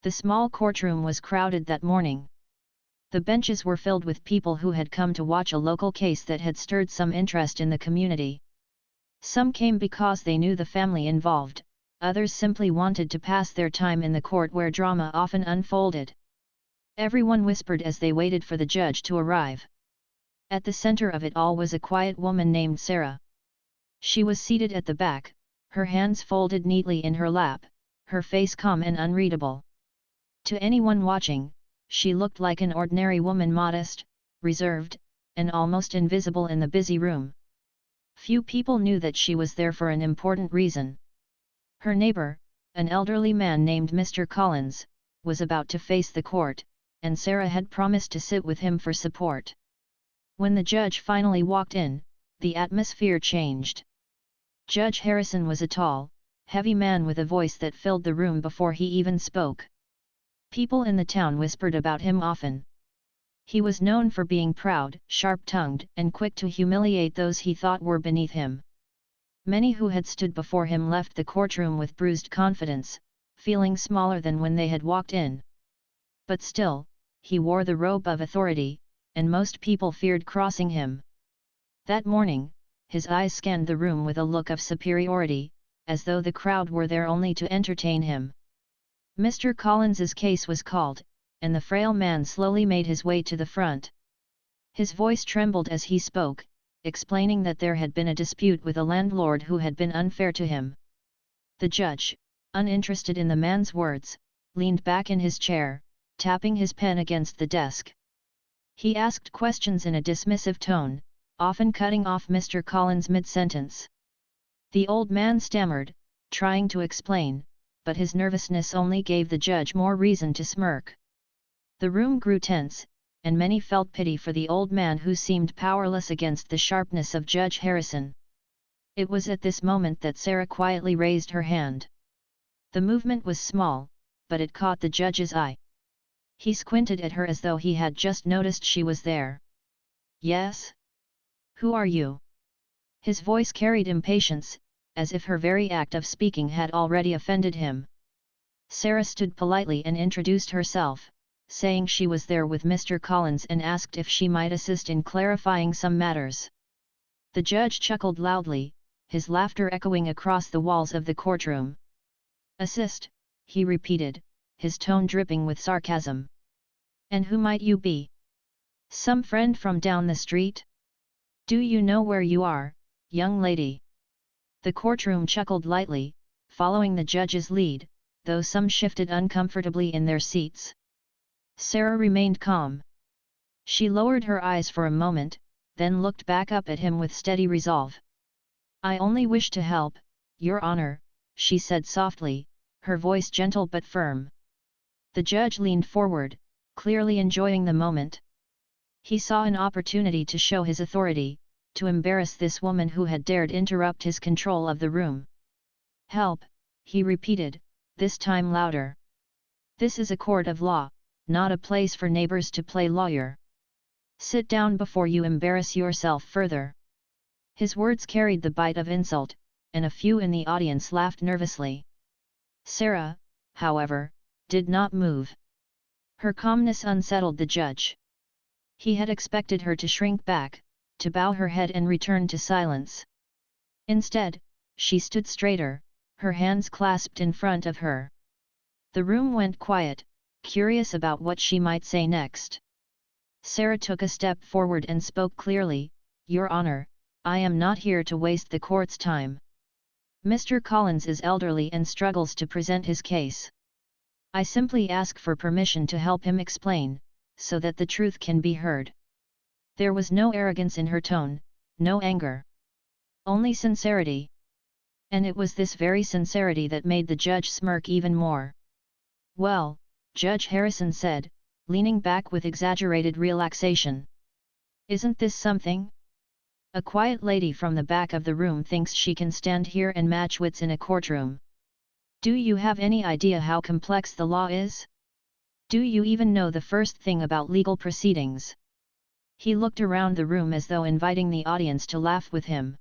The small courtroom was crowded that morning. The benches were filled with people who had come to watch a local case that had stirred some interest in the community. Some came because they knew the family involved, others simply wanted to pass their time in the court where drama often unfolded. Everyone whispered as they waited for the judge to arrive. At the center of it all was a quiet woman named Sarah. She was seated at the back, her hands folded neatly in her lap, her face calm and unreadable. To anyone watching, she looked like an ordinary woman, modest, reserved, and almost invisible in the busy room. Few people knew that she was there for an important reason. Her neighbor, an elderly man named Mr. Collins, was about to face the court, and Sarah had promised to sit with him for support. When the judge finally walked in, the atmosphere changed. Judge Harrison was a tall, heavy man with a voice that filled the room before he even spoke. People in the town whispered about him often. He was known for being proud, sharp-tongued, and quick to humiliate those he thought were beneath him. Many who had stood before him left the courtroom with bruised confidence, feeling smaller than when they had walked in. But still, he wore the robe of authority, and most people feared crossing him. That morning, his eyes scanned the room with a look of superiority, as though the crowd were there only to entertain him. Mr. Collins's case was called, and the frail man slowly made his way to the front. His voice trembled as he spoke, explaining that there had been a dispute with a landlord who had been unfair to him. The judge, uninterested in the man's words, leaned back in his chair, tapping his pen against the desk. He asked questions in a dismissive tone, often cutting off Mr. Collins mid-sentence. The old man stammered, trying to explain, but his nervousness only gave the judge more reason to smirk. The room grew tense, and many felt pity for the old man who seemed powerless against the sharpness of Judge Harrison. It was at this moment that Sarah quietly raised her hand. The movement was small, but it caught the judge's eye. He squinted at her as though he had just noticed she was there. "Yes? Who are you?" His voice carried impatience, as if her very act of speaking had already offended him. Sarah stood politely and introduced herself, saying she was there with Mr. Collins and asked if she might assist in clarifying some matters. The judge chuckled loudly, his laughter echoing across the walls of the courtroom. "Assist," he repeated, his tone dripping with sarcasm. "And who might you be? Some friend from down the street? Do you know where you are, young lady?" The courtroom chuckled lightly, following the judge's lead, though some shifted uncomfortably in their seats. Sarah remained calm. She lowered her eyes for a moment, then looked back up at him with steady resolve. "I only wish to help, Your Honor," she said softly, her voice gentle but firm. The judge leaned forward, clearly enjoying the moment. He saw an opportunity to show his authority, to embarrass this woman who had dared interrupt his control of the room. "Help," he repeated, this time louder. "This is a court of law, not a place for neighbors to play lawyer. Sit down before you embarrass yourself further." His words carried the bite of insult, and a few in the audience laughed nervously. Sarah, however, did not move. Her calmness unsettled the judge. He had expected her to shrink back, to bow her head and return to silence. Instead, she stood straighter, her hands clasped in front of her. The room went quiet, curious about what she might say next. Sarah took a step forward and spoke clearly, "Your Honor, I am not here to waste the court's time. Mr. Collins is elderly and struggles to present his case. I simply ask for permission to help him explain, so that the truth can be heard." There was no arrogance in her tone, no anger. Only sincerity. And it was this very sincerity that made the judge smirk even more. "Well," Judge Harrison said, leaning back with exaggerated relaxation. "Isn't this something? A quiet lady from the back of the room thinks she can stand here and match wits in a courtroom. Do you have any idea how complex the law is? Do you even know the first thing about legal proceedings?" He looked around the room as though inviting the audience to laugh with him.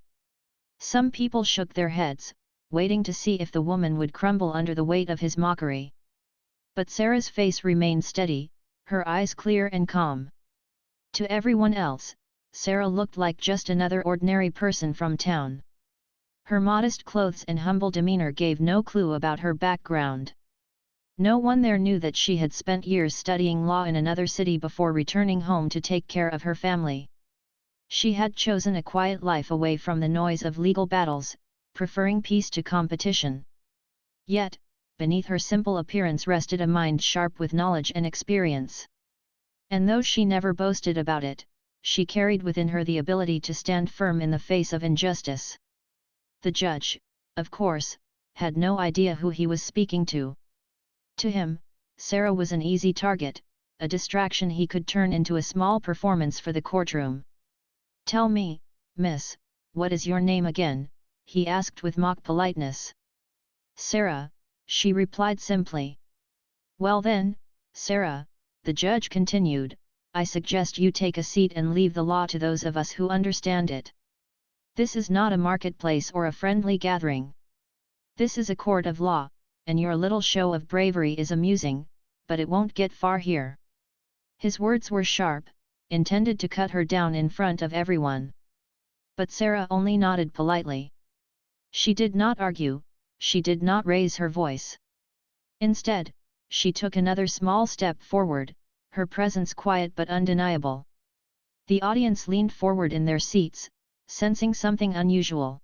Some people shook their heads, waiting to see if the woman would crumble under the weight of his mockery. But Sarah's face remained steady, her eyes clear and calm. To everyone else, Sarah looked like just another ordinary person from town. Her modest clothes and humble demeanor gave no clue about her background. No one there knew that she had spent years studying law in another city before returning home to take care of her family. She had chosen a quiet life away from the noise of legal battles, preferring peace to competition. Yet, beneath her simple appearance rested a mind sharp with knowledge and experience. And though she never boasted about it, she carried within her the ability to stand firm in the face of injustice. The judge, of course, had no idea who he was speaking to. To him, Sarah was an easy target, a distraction he could turn into a small performance for the courtroom. "Tell me, miss, what is your name again?" he asked with mock politeness. "Sarah," she replied simply. "Well then, Sarah," the judge continued, "I suggest you take a seat and leave the law to those of us who understand it. This is not a marketplace or a friendly gathering. This is a court of law, and your little show of bravery is amusing, but it won't get far here." His words were sharp, intended to cut her down in front of everyone. But Sarah only nodded politely. She did not argue, she did not raise her voice. Instead, she took another small step forward, her presence quiet but undeniable. The audience leaned forward in their seats, sensing something unusual.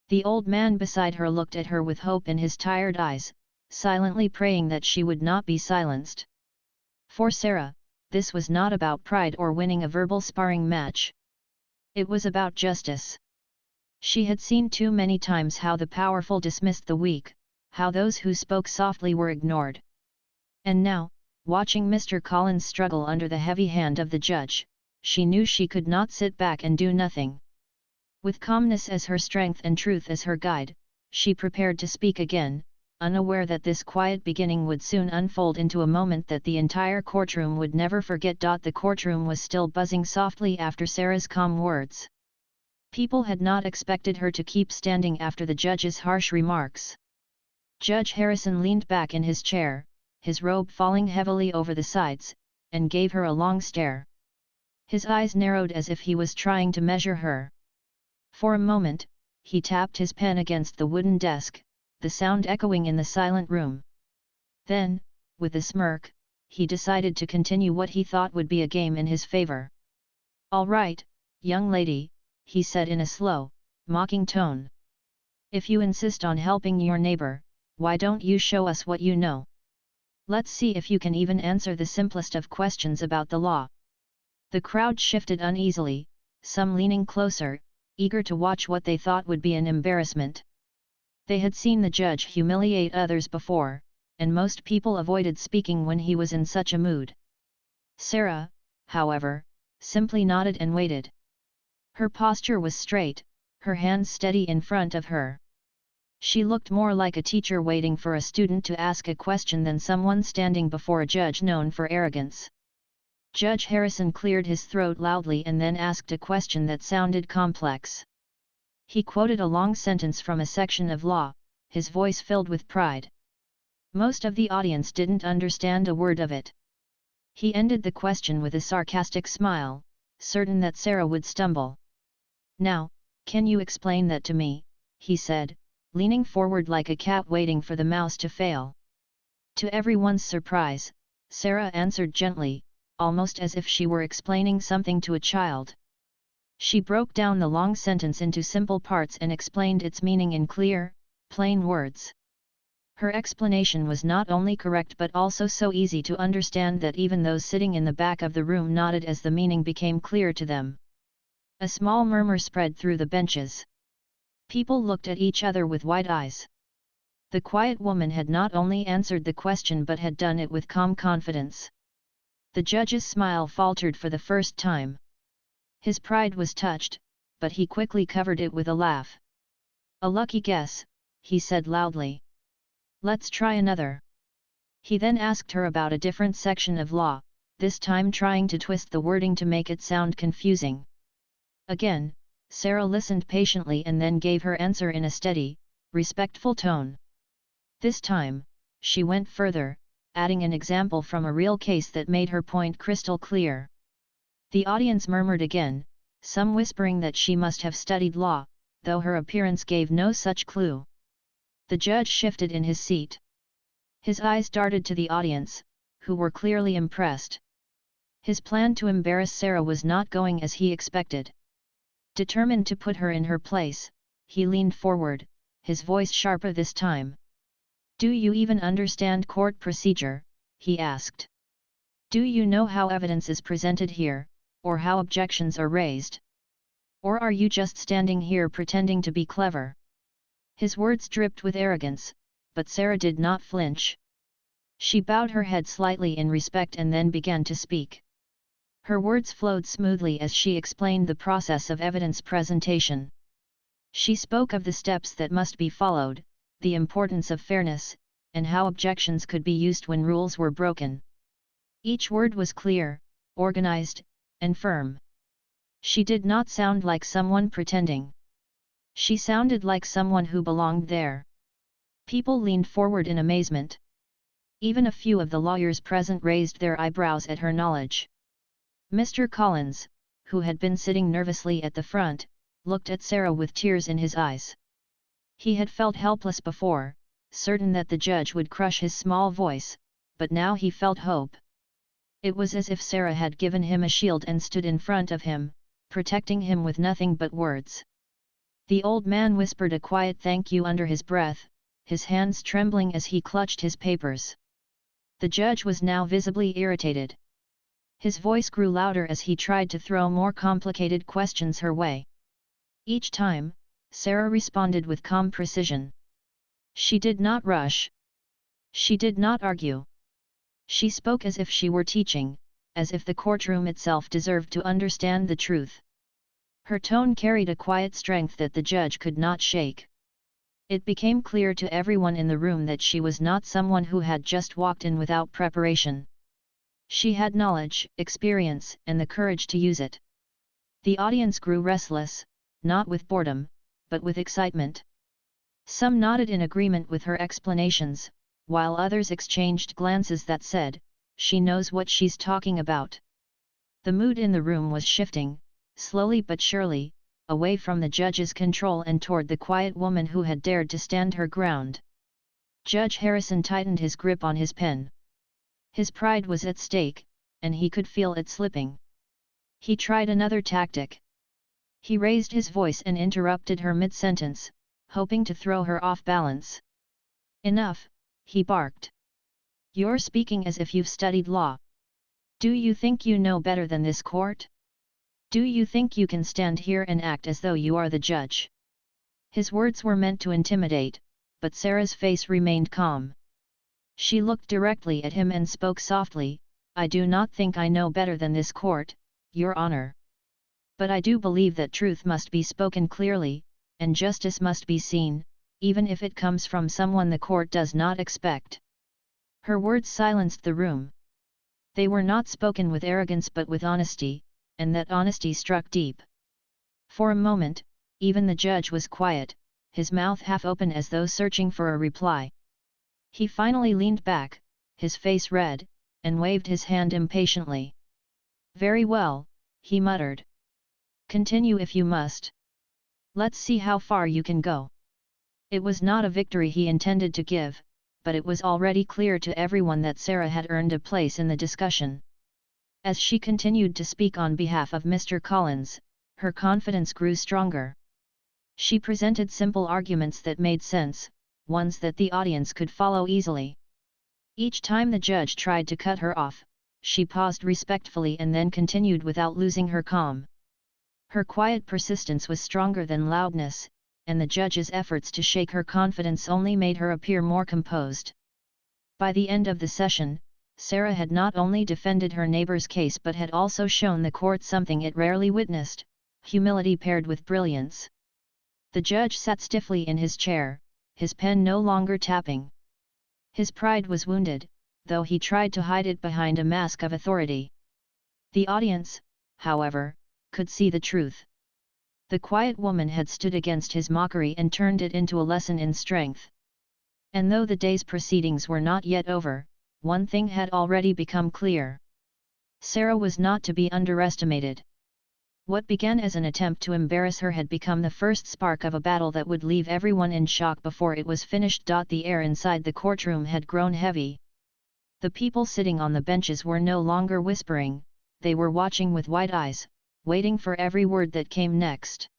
The old man beside her looked at her with hope in his tired eyes, silently praying that she would not be silenced. For Sarah, this was not about pride or winning a verbal sparring match. It was about justice. She had seen too many times how the powerful dismissed the weak, how those who spoke softly were ignored. And now, watching Mr. Collins struggle under the heavy hand of the judge, she knew she could not sit back and do nothing. With calmness as her strength and truth as her guide, she prepared to speak again, unaware that this quiet beginning would soon unfold into a moment that the entire courtroom would never forget. The courtroom was still buzzing softly after Sarah's calm words. People had not expected her to keep standing after the judge's harsh remarks. Judge Harrison leaned back in his chair, his robe falling heavily over the sides, and gave her a long stare. His eyes narrowed as if he was trying to measure her. For a moment, he tapped his pen against the wooden desk, the sound echoing in the silent room. Then, with a smirk, he decided to continue what he thought would be a game in his favor. "All right, young lady," he said in a slow, mocking tone. "If you insist on helping your neighbor, why don't you show us what you know? Let's see if you can even answer the simplest of questions about the law." The crowd shifted uneasily, some leaning closer, eager to watch what they thought would be an embarrassment. They had seen the judge humiliate others before, and most people avoided speaking when he was in such a mood. Sarah, however, simply nodded and waited. Her posture was straight, her hands steady in front of her. She looked more like a teacher waiting for a student to ask a question than someone standing before a judge known for arrogance. Judge Harrison cleared his throat loudly and then asked a question that sounded complex. He quoted a long sentence from a section of law, his voice filled with pride. Most of the audience didn't understand a word of it. He ended the question with a sarcastic smile, certain that Sarah would stumble. "Now, can you explain that to me?" he said, leaning forward like a cat waiting for the mouse to fail. To everyone's surprise, Sarah answered gently, almost as if she were explaining something to a child. She broke down the long sentence into simple parts and explained its meaning in clear, plain words. Her explanation was not only correct but also so easy to understand that even those sitting in the back of the room nodded as the meaning became clear to them. A small murmur spread through the benches. People looked at each other with wide eyes. The quiet woman had not only answered the question but had done it with calm confidence. The judge's smile faltered for the first time. His pride was touched, but he quickly covered it with a laugh. "A lucky guess," he said loudly. "Let's try another." He then asked her about a different section of law, this time trying to twist the wording to make it sound confusing. Again, Sarah listened patiently and then gave her answer in a steady, respectful tone. This time, she went further, adding an example from a real case that made her point crystal clear. The audience murmured again, some whispering that she must have studied law, though her appearance gave no such clue. The judge shifted in his seat. His eyes darted to the audience, who were clearly impressed. His plan to embarrass Sarah was not going as he expected. Determined to put her in her place, he leaned forward, his voice sharper this time. "Do you even understand court procedure?" he asked. "Do you know how evidence is presented here, or how objections are raised? Or are you just standing here pretending to be clever?" His words dripped with arrogance, but Sarah did not flinch. She bowed her head slightly in respect and then began to speak. Her words flowed smoothly as she explained the process of evidence presentation. She spoke of the steps that must be followed, the importance of fairness, and how objections could be used when rules were broken. Each word was clear, organized, and firm. She did not sound like someone pretending. She sounded like someone who belonged there. People leaned forward in amazement. Even a few of the lawyers present raised their eyebrows at her knowledge. Mr. Collins, who had been sitting nervously at the front, looked at Sarah with tears in his eyes. He had felt helpless before, certain that the judge would crush his small voice, but now he felt hope. It was as if Sarah had given him a shield and stood in front of him, protecting him with nothing but words. The old man whispered a quiet thank you under his breath, his hands trembling as he clutched his papers. The judge was now visibly irritated. His voice grew louder as he tried to throw more complicated questions her way. Each time, Sarah responded with calm precision. She did not rush. She did not argue. She spoke as if she were teaching, as if the courtroom itself deserved to understand the truth. Her tone carried a quiet strength that the judge could not shake. It became clear to everyone in the room that she was not someone who had just walked in without preparation. She had knowledge, experience, and the courage to use it. The audience grew restless, not with boredom, but with excitement. Some nodded in agreement with her explanations, while others exchanged glances that said, "She knows what she's talking about." The mood in the room was shifting, slowly but surely, away from the judge's control and toward the quiet woman who had dared to stand her ground. Judge Harrison tightened his grip on his pen. His pride was at stake, and he could feel it slipping. He tried another tactic. He raised his voice and interrupted her mid-sentence, hoping to throw her off balance. "Enough," he barked. "You're speaking as if you've studied law. Do you think you know better than this court? Do you think you can stand here and act as though you are the judge?" His words were meant to intimidate, but Sarah's face remained calm. She looked directly at him and spoke softly, "I do not think I know better than this court, Your Honor. But I do believe that truth must be spoken clearly, and justice must be seen, even if it comes from someone the court does not expect." Her words silenced the room. They were not spoken with arrogance but with honesty, and that honesty struck deep. For a moment, even the judge was quiet, his mouth half open as though searching for a reply. He finally leaned back, his face red, and waved his hand impatiently. "Very well," he muttered. "Continue if you must. Let's see how far you can go." It was not a victory he intended to give, but it was already clear to everyone that Sarah had earned a place in the discussion. As she continued to speak on behalf of Mr. Collins, her confidence grew stronger. She presented simple arguments that made sense, ones that the audience could follow easily. Each time the judge tried to cut her off, she paused respectfully and then continued without losing her calm. Her quiet persistence was stronger than loudness, and the judge's efforts to shake her confidence only made her appear more composed. By the end of the session, Sarah had not only defended her neighbor's case but had also shown the court something it rarely witnessed: humility paired with brilliance. The judge sat stiffly in his chair, his pen no longer tapping. His pride was wounded, though he tried to hide it behind a mask of authority. The audience, however, could see the truth. The quiet woman had stood against his mockery and turned it into a lesson in strength. And though the day's proceedings were not yet over, one thing had already become clear. Sarah was not to be underestimated. What began as an attempt to embarrass her had become the first spark of a battle that would leave everyone in shock before it was finished. The air inside the courtroom had grown heavy. The people sitting on the benches were no longer whispering, they were watching with wide eyes, waiting for every word that came next.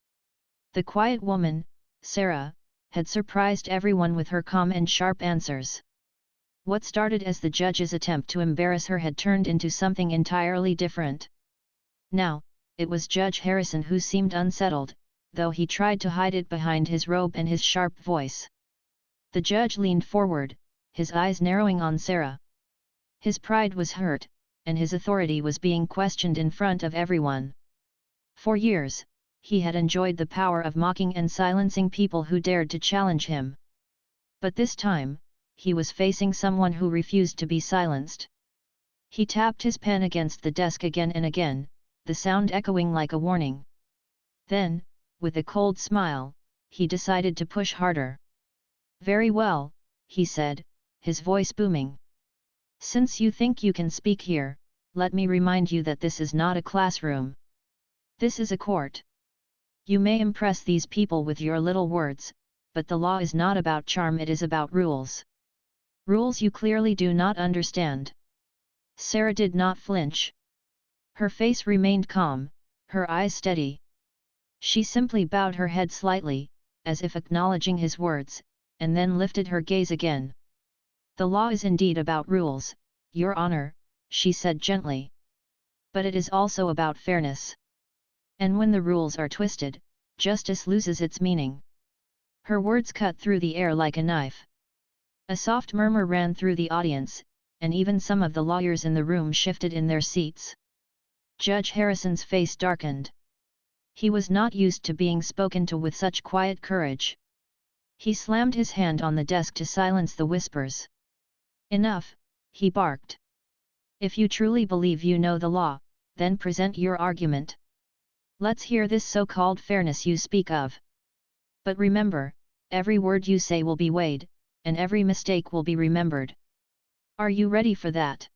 The quiet woman, Sarah, had surprised everyone with her calm and sharp answers. What started as the judge's attempt to embarrass her had turned into something entirely different. Now, it was Judge Harrison who seemed unsettled, though he tried to hide it behind his robe and his sharp voice. The judge leaned forward, his eyes narrowing on Sarah. His pride was hurt, and his authority was being questioned in front of everyone. For years, he had enjoyed the power of mocking and silencing people who dared to challenge him. But this time, he was facing someone who refused to be silenced. He tapped his pen against the desk again and again, the sound echoing like a warning. Then, with a cold smile, he decided to push harder. "Very well," he said, his voice booming. "Since you think you can speak here, let me remind you that this is not a classroom. This is a court. You may impress these people with your little words, but the law is not about charm, it is about rules. Rules you clearly do not understand." Sarah did not flinch. Her face remained calm, her eyes steady. She simply bowed her head slightly, as if acknowledging his words, and then lifted her gaze again. "The law is indeed about rules, Your Honor," she said gently. "But it is also about fairness. And when the rules are twisted, justice loses its meaning." Her words cut through the air like a knife. A soft murmur ran through the audience, and even some of the lawyers in the room shifted in their seats. Judge Harrison's face darkened. He was not used to being spoken to with such quiet courage. He slammed his hand on the desk to silence the whispers. "Enough," he barked. "If you truly believe you know the law, then present your argument. Let's hear this so-called fairness you speak of. But remember, every word you say will be weighed, and every mistake will be remembered. Are you ready for that?"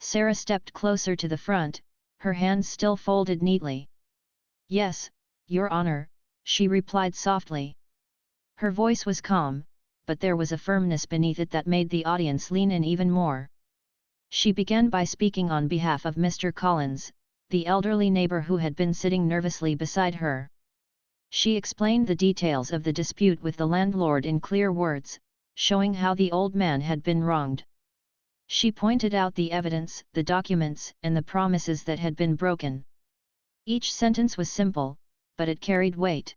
Sarah stepped closer to the front, her hands still folded neatly. "Yes, Your Honor," she replied softly. Her voice was calm, but there was a firmness beneath it that made the audience lean in even more. She began by speaking on behalf of Mr. Collins, the elderly neighbor who had been sitting nervously beside her. She explained the details of the dispute with the landlord in clear words, showing how the old man had been wronged. She pointed out the evidence, the documents, and the promises that had been broken. Each sentence was simple, but it carried weight.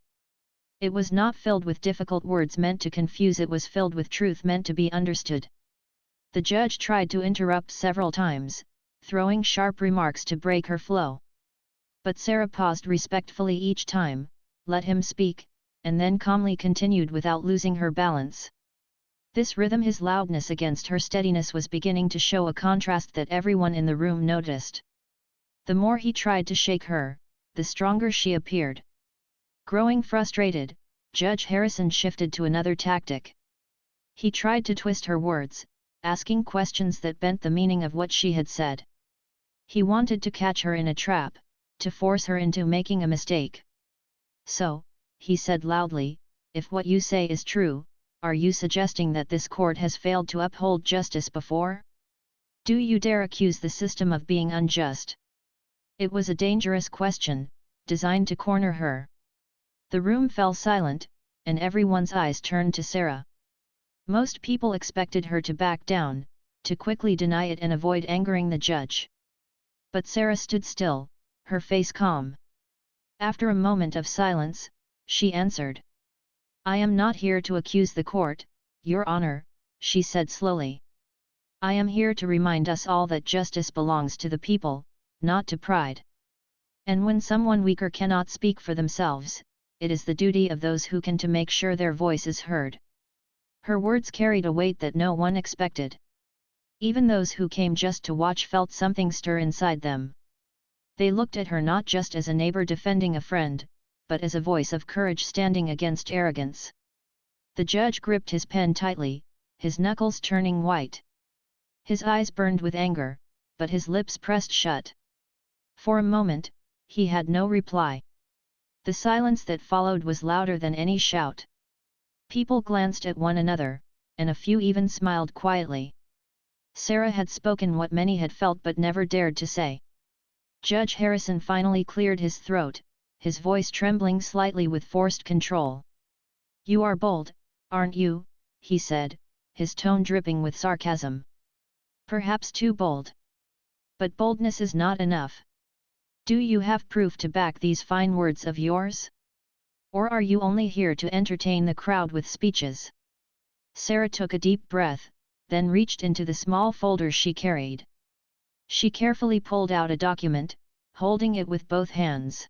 It was not filled with difficult words meant to confuse, it was filled with truth meant to be understood. The judge tried to interrupt several times, throwing sharp remarks to break her flow. But Sarah paused respectfully each time, let him speak, and then calmly continued without losing her balance. This rhythm, his loudness against her steadiness, was beginning to show a contrast that everyone in the room noticed. The more he tried to shake her, the stronger she appeared. Growing frustrated, Judge Harrison shifted to another tactic. He tried to twist her words, asking questions that bent the meaning of what she had said. He wanted to catch her in a trap, to force her into making a mistake. "So," he said loudly, "if what you say is true, are you suggesting that this court has failed to uphold justice before? Do you dare accuse the system of being unjust?" It was a dangerous question, designed to corner her. The room fell silent, and everyone's eyes turned to Sarah. Most people expected her to back down, to quickly deny it and avoid angering the judge. But Sarah stood still, her face calm. After a moment of silence, she answered. "I am not here to accuse the court, Your Honor," she said slowly. "I am here to remind us all that justice belongs to the people, not to pride. And when someone weaker cannot speak for themselves, it is the duty of those who can to make sure their voice is heard." Her words carried a weight that no one expected. Even those who came just to watch felt something stir inside them. They looked at her not just as a neighbor defending a friend, but as a voice of courage standing against arrogance. The judge gripped his pen tightly, his knuckles turning white. His eyes burned with anger, but his lips pressed shut. For a moment, he had no reply. The silence that followed was louder than any shout. People glanced at one another, and a few even smiled quietly. Sarah had spoken what many had felt but never dared to say. Judge Harrison finally cleared his throat, his voice trembling slightly with forced control. "You are bold, aren't you?" he said, his tone dripping with sarcasm. "Perhaps too bold. But boldness is not enough. Do you have proof to back these fine words of yours? Or are you only here to entertain the crowd with speeches?" Sarah took a deep breath, then reached into the small folder she carried. She carefully pulled out a document, holding it with both hands.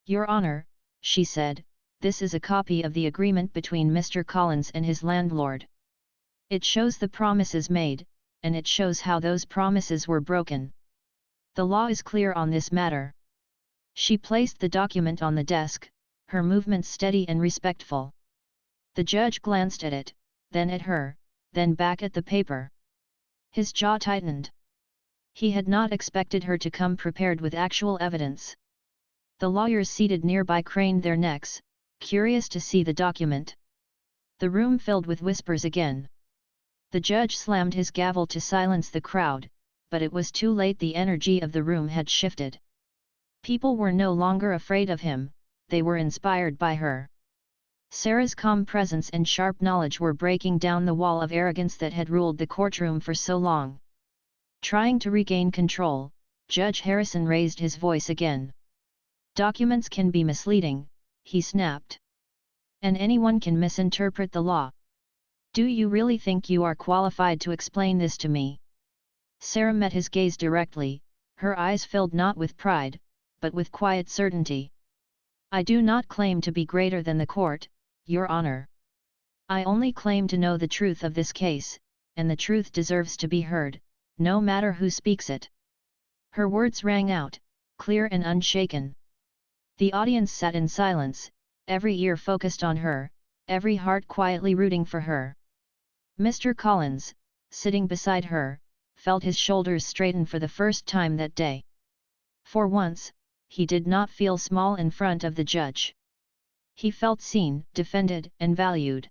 "Your Honor," she said, "this is a copy of the agreement between Mr. Collins and his landlord. It shows the promises made, and it shows how those promises were broken. The law is clear on this matter." She placed the document on the desk, her movements steady and respectful. The judge glanced at it, then at her, then back at the paper. His jaw tightened. He had not expected her to come prepared with actual evidence. The lawyers seated nearby craned their necks, curious to see the document. The room filled with whispers again. The judge slammed his gavel to silence the crowd, but it was too late. The energy of the room had shifted. People were no longer afraid of him, they were inspired by her. Sarah's calm presence and sharp knowledge were breaking down the wall of arrogance that had ruled the courtroom for so long. Trying to regain control, Judge Harrison raised his voice again. "Documents can be misleading," he snapped. "And anyone can misinterpret the law. Do you really think you are qualified to explain this to me?" Sarah met his gaze directly, her eyes filled not with pride, but with quiet certainty. "I do not claim to be greater than the court, Your Honor. I only claim to know the truth of this case, and the truth deserves to be heard, no matter who speaks it." Her words rang out, clear and unshaken. The audience sat in silence, every ear focused on her, every heart quietly rooting for her. Mr. Collins, sitting beside her, felt his shoulders straighten for the first time that day. For once, he did not feel small in front of the judge. He felt seen, defended, and valued.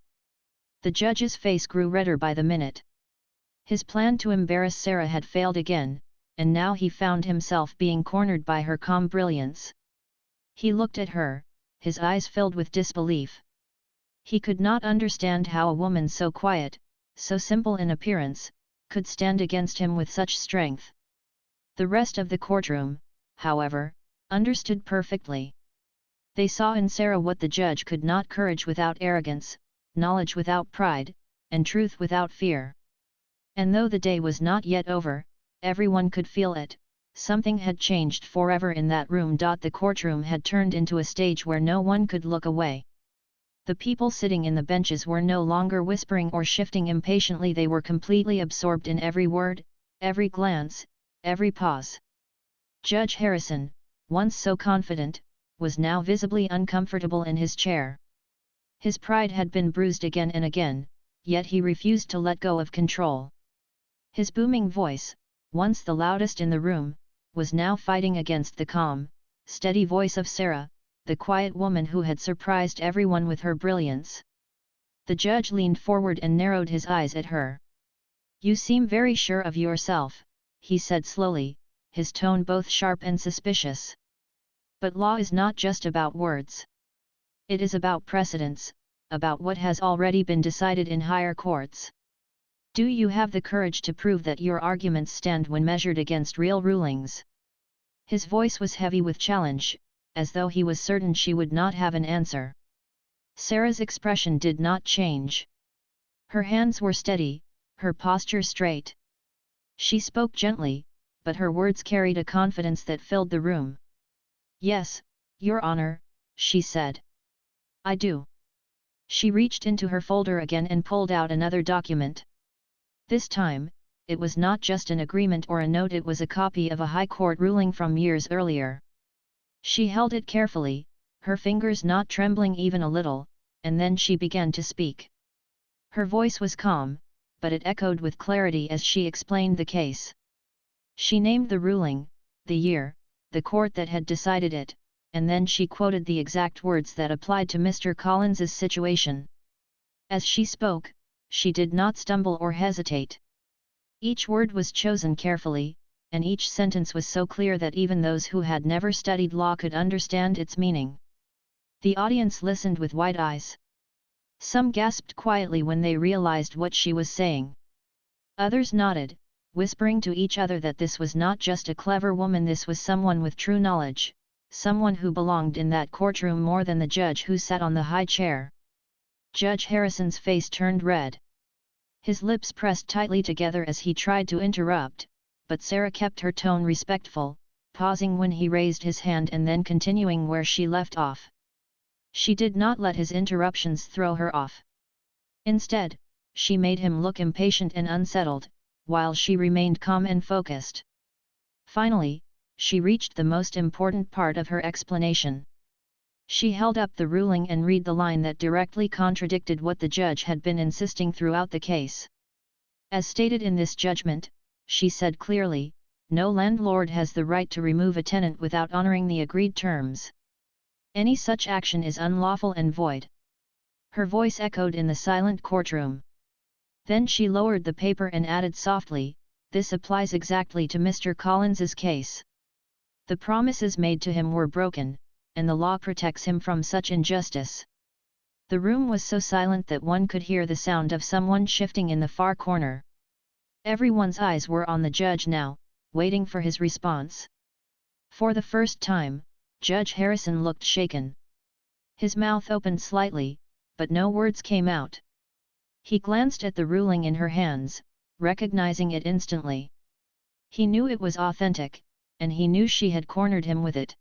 The judge's face grew redder by the minute. His plan to embarrass Sarah had failed again, and now he found himself being cornered by her calm brilliance. He looked at her, his eyes filled with disbelief. He could not understand how a woman so quiet, so simple in appearance, could stand against him with such strength. The rest of the courtroom, however, understood perfectly. They saw in Sarah what the judge could not: courage without arrogance, knowledge without pride, and truth without fear. And though the day was not yet over, everyone could feel it. Something had changed forever in that room. The courtroom had turned into a stage where no one could look away. The people sitting in the benches were no longer whispering or shifting impatiently. They were completely absorbed in every word, every glance, every pause. Judge Harrison, once so confident, was now visibly uncomfortable in his chair. His pride had been bruised again and again, yet he refused to let go of control. His booming voice, once the loudest in the room, was now fighting against the calm, steady voice of Sarah, the quiet woman who had surprised everyone with her brilliance. The judge leaned forward and narrowed his eyes at her. "You seem very sure of yourself," he said slowly, his tone both sharp and suspicious. "But law is not just about words. It is about precedents, about what has already been decided in higher courts. Do you have the courage to prove that your arguments stand when measured against real rulings?" His voice was heavy with challenge, as though he was certain she would not have an answer. Sarah's expression did not change. Her hands were steady, her posture straight. She spoke gently, but her words carried a confidence that filled the room. "Yes, Your Honor," she said. "I do." She reached into her folder again and pulled out another document. This time, it was not just an agreement or a note, it was a copy of a high court ruling from years earlier. She held it carefully, her fingers not trembling even a little, and then she began to speak. Her voice was calm, but it echoed with clarity as she explained the case. She named the ruling, the year, the court that had decided it, and then she quoted the exact words that applied to Mr. Collins's situation. As she spoke, she did not stumble or hesitate. Each word was chosen carefully, and each sentence was so clear that even those who had never studied law could understand its meaning. The audience listened with wide eyes. Some gasped quietly when they realized what she was saying. Others nodded, whispering to each other that this was not just a clever woman, this was someone with true knowledge, someone who belonged in that courtroom more than the judge who sat on the high chair. Judge Harrison's face turned red. His lips pressed tightly together as he tried to interrupt, but Sarah kept her tone respectful, pausing when he raised his hand and then continuing where she left off. She did not let his interruptions throw her off. Instead, she made him look impatient and unsettled, while she remained calm and focused. Finally, she reached the most important part of her explanation. She held up the ruling and read the line that directly contradicted what the judge had been insisting throughout the case. As stated in this judgment, she said clearly, no landlord has the right to remove a tenant without honoring the agreed terms. Any such action is unlawful and void. Her voice echoed in the silent courtroom. Then she lowered the paper and added softly, this applies exactly to Mr. Collins's case. The promises made to him were broken, and the law protects him from such injustice. The room was so silent that one could hear the sound of someone shifting in the far corner. Everyone's eyes were on the judge now, waiting for his response. For the first time, Judge Harrison looked shaken. His mouth opened slightly, but no words came out. He glanced at the ruling in her hands, recognizing it instantly. He knew it was authentic, and he knew she had cornered him with it.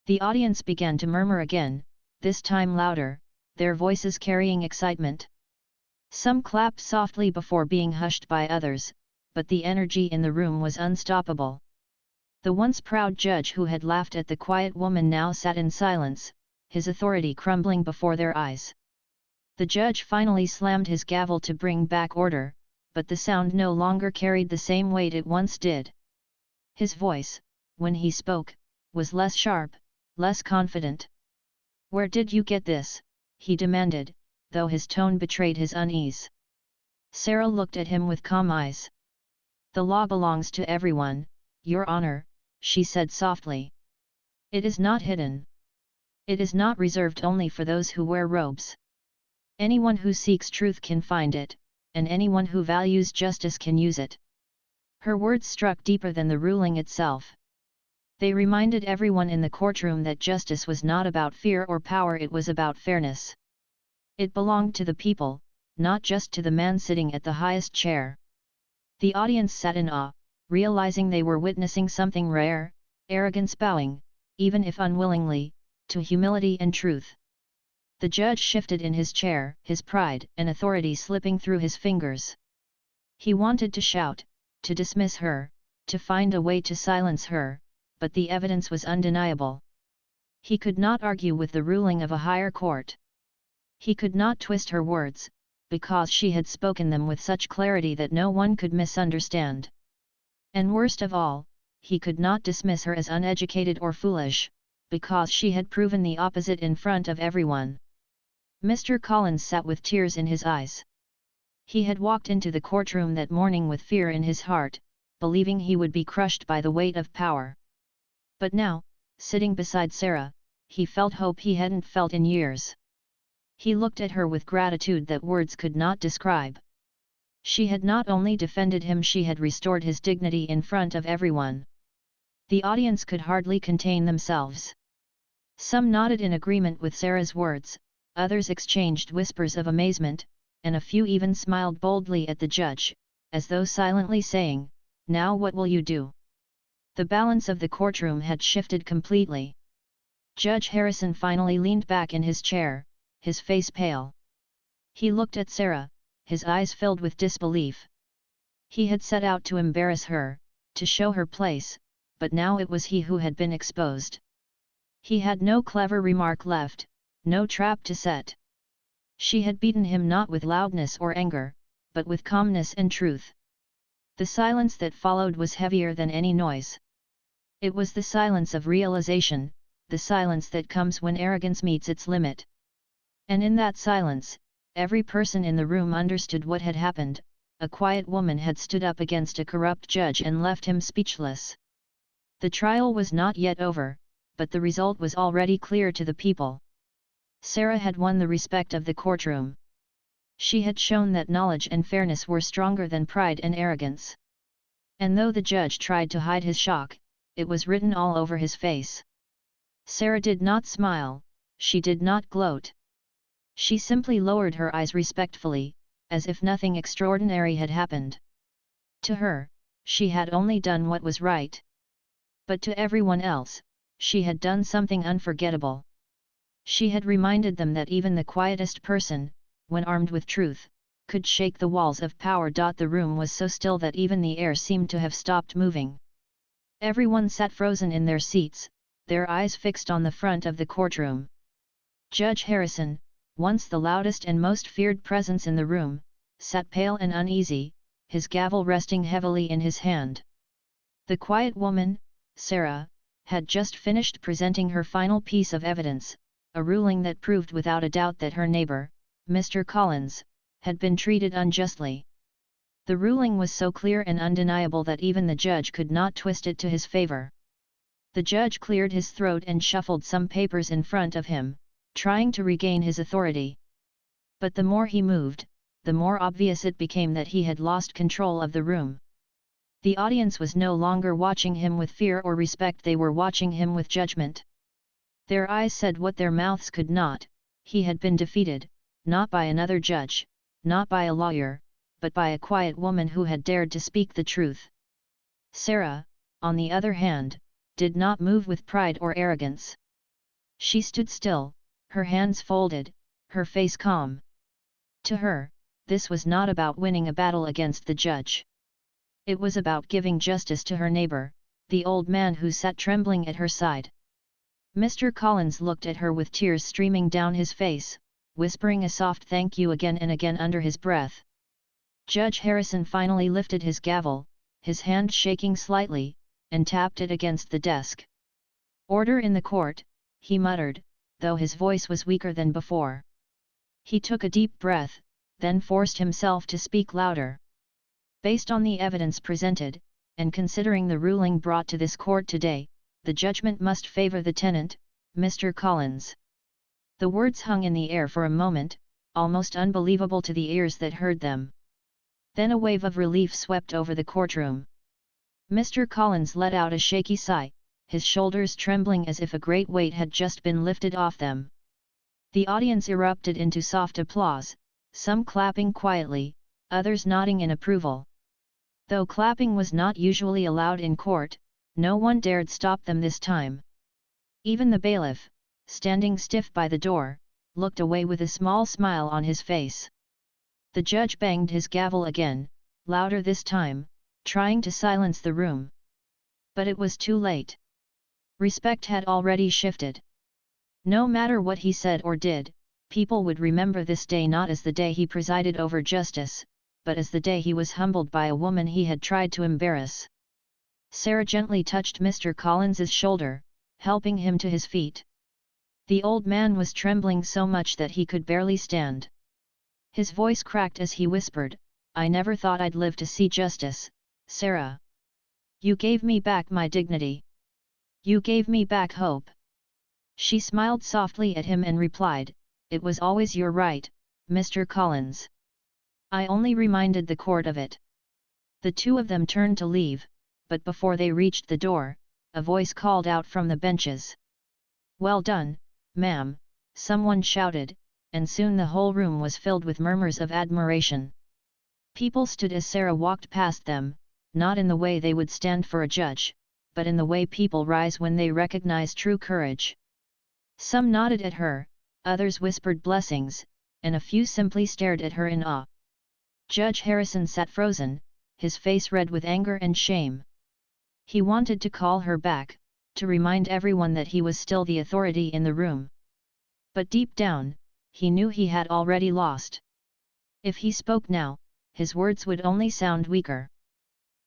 The audience began to murmur again, this time louder, their voices carrying excitement. Some clapped softly before being hushed by others, but the energy in the room was unstoppable. The once proud judge who had laughed at the quiet woman now sat in silence, his authority crumbling before their eyes. The judge finally slammed his gavel to bring back order, but the sound no longer carried the same weight it once did. His voice, when he spoke, was less sharp, less confident. "Where did you get this?" he demanded, though his tone betrayed his unease. Sarah looked at him with calm eyes. "The law belongs to everyone, Your Honor," she said softly. "It is not hidden. It is not reserved only for those who wear robes. Anyone who seeks truth can find it, and anyone who values justice can use it." Her words struck deeper than the ruling itself. They reminded everyone in the courtroom that justice was not about fear or power, it was about fairness. It belonged to the people, not just to the man sitting at the highest chair. The audience sat in awe, realizing they were witnessing something rare, arrogance bowing, even if unwillingly, to humility and truth. The judge shifted in his chair, his pride and authority slipping through his fingers. He wanted to shout, to dismiss her, to find a way to silence her, but the evidence was undeniable. He could not argue with the ruling of a higher court. He could not twist her words, because she had spoken them with such clarity that no one could misunderstand. And worst of all, he could not dismiss her as uneducated or foolish, because she had proven the opposite in front of everyone. Mr. Collins sat with tears in his eyes. He had walked into the courtroom that morning with fear in his heart, believing he would be crushed by the weight of power. But now, sitting beside Sarah, he felt hope he hadn't felt in years. He looked at her with gratitude that words could not describe. She had not only defended him, she had restored his dignity in front of everyone. The audience could hardly contain themselves. Some nodded in agreement with Sarah's words, others exchanged whispers of amazement, and a few even smiled boldly at the judge, as though silently saying, "Now what will you do?" The balance of the courtroom had shifted completely. Judge Harrison finally leaned back in his chair, his face pale. He looked at Sarah, his eyes filled with disbelief. He had set out to embarrass her, to show her place, but now it was he who had been exposed. He had no clever remark left, no trap to set. She had beaten him not with loudness or anger, but with calmness and truth. The silence that followed was heavier than any noise. It was the silence of realization, the silence that comes when arrogance meets its limit. And in that silence, every person in the room understood what had happened. A quiet woman had stood up against a corrupt judge and left him speechless. The trial was not yet over, but the result was already clear to the people. Sarah had won the respect of the courtroom. She had shown that knowledge and fairness were stronger than pride and arrogance. And though the judge tried to hide his shock, it was written all over his face. Sarah did not smile, she did not gloat. She simply lowered her eyes respectfully, as if nothing extraordinary had happened. To her, she had only done what was right. But to everyone else, she had done something unforgettable. She had reminded them that even the quietest person, when armed with truth, could shake the walls of power. The room was so still that even the air seemed to have stopped moving. Everyone sat frozen in their seats, their eyes fixed on the front of the courtroom. Judge Harrison, once the loudest and most feared presence in the room, sat pale and uneasy, his gavel resting heavily in his hand. The quiet woman, Sarah, had just finished presenting her final piece of evidence, a ruling that proved without a doubt that her neighbor, Mr. Collins, had been treated unjustly. The ruling was so clear and undeniable that even the judge could not twist it to his favor. The judge cleared his throat and shuffled some papers in front of him, trying to regain his authority. But the more he moved, the more obvious it became that he had lost control of the room. The audience was no longer watching him with fear or respect, they were watching him with judgment. Their eyes said what their mouths could not: he had been defeated, not by another judge, not by a lawyer, but by a quiet woman who had dared to speak the truth. Sarah, on the other hand, did not move with pride or arrogance. She stood still, her hands folded, her face calm. To her, this was not about winning a battle against the judge. It was about giving justice to her neighbor, the old man who sat trembling at her side. Mr. Collins looked at her with tears streaming down his face, whispering a soft thank you again and again under his breath. Judge Harrison finally lifted his gavel, his hand shaking slightly, and tapped it against the desk. "Order in the court," he muttered, though his voice was weaker than before. He took a deep breath, then forced himself to speak louder. "Based on the evidence presented, and considering the ruling brought to this court today, the judgment must favor the tenant, Mr. Collins." The words hung in the air for a moment, almost unbelievable to the ears that heard them. Then a wave of relief swept over the courtroom. Mr. Collins let out a shaky sigh, his shoulders trembling as if a great weight had just been lifted off them. The audience erupted into soft applause, some clapping quietly, others nodding in approval. Though clapping was not usually allowed in court, no one dared stop them this time. Even the bailiff, standing stiff by the door, looked away with a small smile on his face. The judge banged his gavel again, louder this time, trying to silence the room. But it was too late. Respect had already shifted. No matter what he said or did, people would remember this day not as the day he presided over justice, but as the day he was humbled by a woman he had tried to embarrass. Sarah gently touched Mr. Collins's shoulder, helping him to his feet. The old man was trembling so much that he could barely stand. His voice cracked as he whispered, "I never thought I'd live to see justice, Sarah. You gave me back my dignity. You gave me back hope." She smiled softly at him and replied, "It was always your right, Mr. Collins. I only reminded the court of it." The two of them turned to leave, but before they reached the door, a voice called out from the benches. "Well done, ma'am," someone shouted, and soon the whole room was filled with murmurs of admiration. People stood as Sarah walked past them, not in the way they would stand for a judge, but in the way people rise when they recognize true courage. Some nodded at her, others whispered blessings, and a few simply stared at her in awe. Judge Harrison sat frozen, his face red with anger and shame. He wanted to call her back, to remind everyone that he was still the authority in the room. But deep down, he knew he had already lost. If he spoke now, his words would only sound weaker.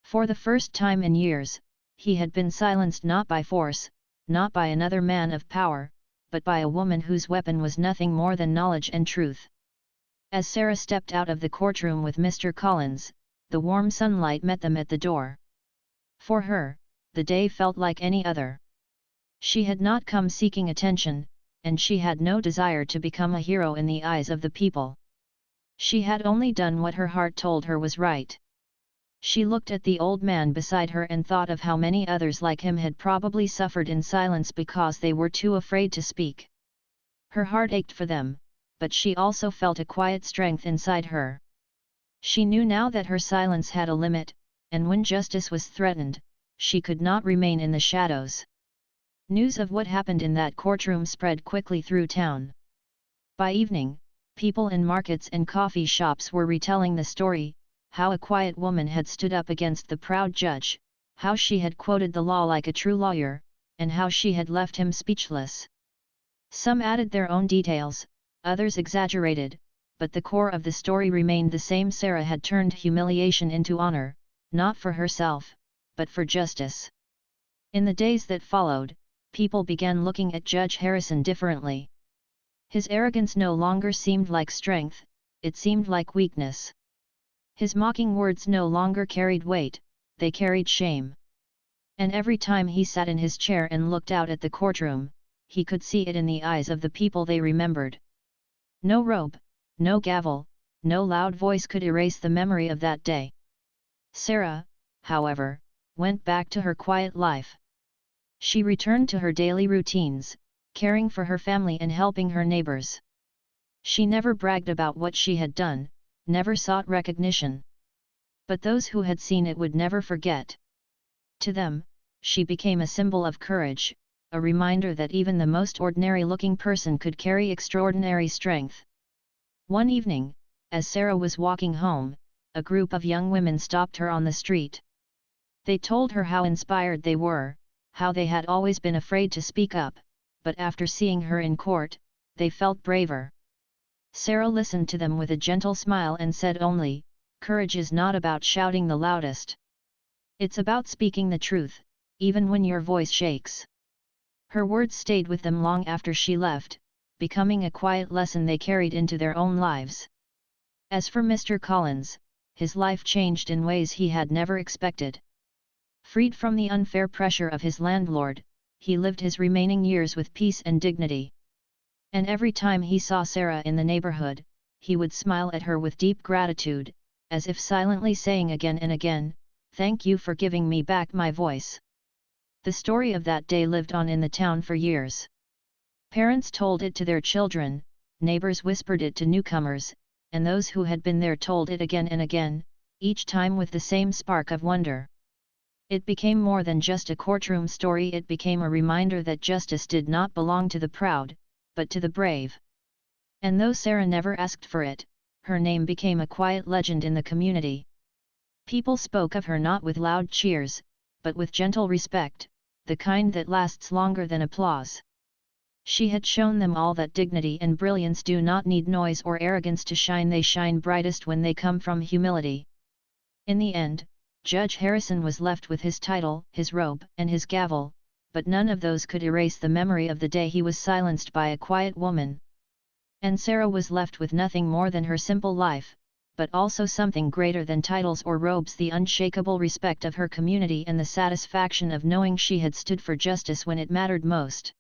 For the first time in years, he had been silenced not by force, not by another man of power, but by a woman whose weapon was nothing more than knowledge and truth. As Sarah stepped out of the courtroom with Mr. Collins, the warm sunlight met them at the door. For her, the day felt like any other. She had not come seeking attention, and she had no desire to become a hero in the eyes of the people. She had only done what her heart told her was right. She looked at the old man beside her and thought of how many others like him had probably suffered in silence because they were too afraid to speak. Her heart ached for them, but she also felt a quiet strength inside her. She knew now that her silence had a limit, and when justice was threatened, she could not remain in the shadows. News of what happened in that courtroom spread quickly through town. By evening, people in markets and coffee shops were retelling the story, how a quiet woman had stood up against the proud judge, how she had quoted the law like a true lawyer, and how she had left him speechless. Some added their own details, others exaggerated, but the core of the story remained the same. Sarah had turned humiliation into honor, not for herself, but for justice. In the days that followed, people began looking at Judge Harrison differently. His arrogance no longer seemed like strength, it seemed like weakness. His mocking words no longer carried weight, they carried shame. And every time he sat in his chair and looked out at the courtroom, he could see it in the eyes of the people they remembered. No robe, no gavel, no loud voice could erase the memory of that day. Sarah, however, went back to her quiet life. She returned to her daily routines, caring for her family and helping her neighbors. She never bragged about what she had done, never sought recognition. But those who had seen it would never forget. To them, she became a symbol of courage, a reminder that even the most ordinary-looking person could carry extraordinary strength. One evening, as Sarah was walking home, a group of young women stopped her on the street. They told her how inspired they were, how they had always been afraid to speak up, but after seeing her in court, they felt braver. Sarah listened to them with a gentle smile and said only, "Courage is not about shouting the loudest. It's about speaking the truth, even when your voice shakes." Her words stayed with them long after she left, becoming a quiet lesson they carried into their own lives. As for Mr. Collins, his life changed in ways he had never expected. Freed from the unfair pressure of his landlord, he lived his remaining years with peace and dignity. And every time he saw Sarah in the neighborhood, he would smile at her with deep gratitude, as if silently saying again and again, "Thank you for giving me back my voice." The story of that day lived on in the town for years. Parents told it to their children, neighbors whispered it to newcomers, and those who had been there told it again and again, each time with the same spark of wonder. It became more than just a courtroom story, it became a reminder that justice did not belong to the proud, but to the brave. And though Sarah never asked for it, her name became a quiet legend in the community. People spoke of her not with loud cheers, but with gentle respect, the kind that lasts longer than applause. She had shown them all that dignity and brilliance do not need noise or arrogance to shine, they shine brightest when they come from humility. In the end, Judge Harrison was left with his title, his robe, and his gavel, but none of those could erase the memory of the day he was silenced by a quiet woman. And Sarah was left with nothing more than her simple life, but also something greater than titles or robes, the unshakable respect of her community and the satisfaction of knowing she had stood for justice when it mattered most.